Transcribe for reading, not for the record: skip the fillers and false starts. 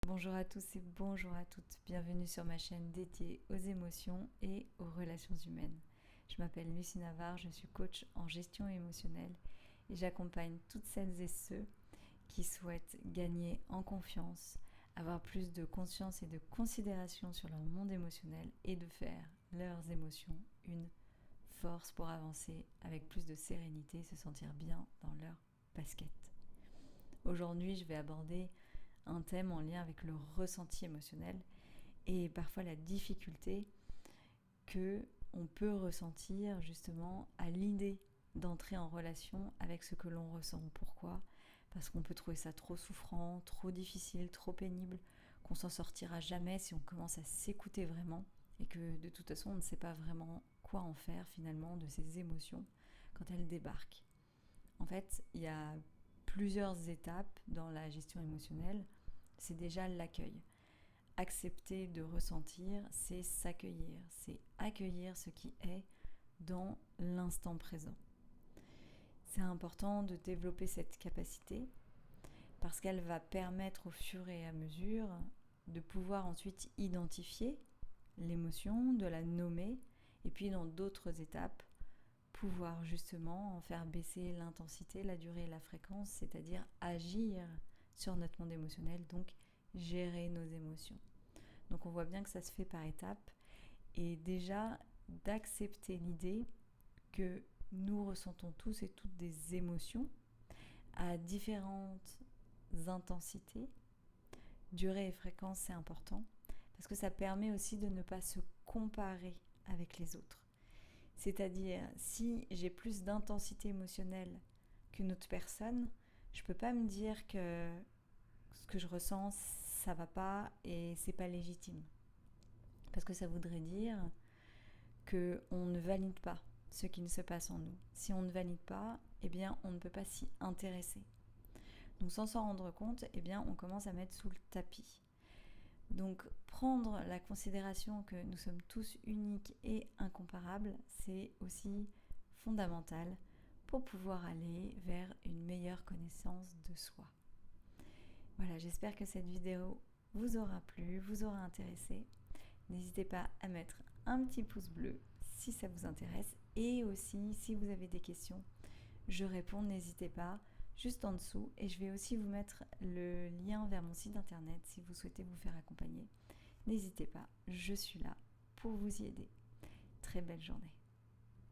Bonjour à tous et bonjour à toutes, bienvenue sur ma chaîne dédiée aux émotions et aux relations humaines. Je m'appelle Lucie Navarre, je suis coach en gestion émotionnelle et j'accompagne toutes celles et ceux qui souhaitent gagner en confiance, avoir plus de conscience et de considération sur leur monde émotionnel et de faire leurs émotions une force pour avancer avec plus de sérénité et se sentir bien dans leur basket. Aujourd'hui, je vais aborder un thème en lien avec le ressenti émotionnel et parfois la difficulté que on peut ressentir justement à l'idée d'entrer en relation avec ce que l'on ressent. Pourquoi ? Parce qu'on peut trouver ça trop souffrant, trop difficile, trop pénible, qu'on s'en sortira jamais si on commence à s'écouter vraiment et que de toute façon on ne sait pas vraiment quoi en faire finalement de ces émotions quand elles débarquent. En fait, il y a plusieurs étapes dans la gestion émotionnelle. C'est déjà l'accueil. Accepter de ressentir, c'est s'accueillir, c'est accueillir ce qui est dans l'instant présent. C'est important de développer cette capacité parce qu'elle va permettre au fur et à mesure de pouvoir ensuite identifier l'émotion, de la nommer et puis dans d'autres étapes, pouvoir justement en faire baisser l'intensité, la durée et la fréquence, c'est-à-dire agir sur notre monde émotionnel, donc gérer nos émotions. Donc on voit bien que ça se fait par étapes et déjà d'accepter l'idée que nous ressentons tous et toutes des émotions à différentes intensités, durée et fréquence, c'est important parce que ça permet aussi de ne pas se comparer avec les autres. C'est-à-dire, si j'ai plus d'intensité émotionnelle qu'une autre personne, je peux pas me dire que ce que je ressens, ça va pas et c'est pas légitime. Parce que ça voudrait dire qu'on ne valide pas ce qui ne se passe en nous. Si on ne valide pas, eh bien, on ne peut pas s'y intéresser. Donc, sans s'en rendre compte, eh bien, on commence à mettre sous le tapis. Donc, prendre la considération que nous sommes tous uniques et incomparables, c'est aussi fondamental pour pouvoir aller vers une meilleure connaissance de soi. Voilà, j'espère que cette vidéo vous aura plu, vous aura intéressé. N'hésitez pas à mettre un petit pouce bleu si ça vous intéresse et aussi si vous avez des questions, je réponds, n'hésitez pas, juste en dessous, et je vais aussi vous mettre le lien vers mon site internet si vous souhaitez vous faire accompagner. N'hésitez pas, je suis là pour vous y aider. Très belle journée.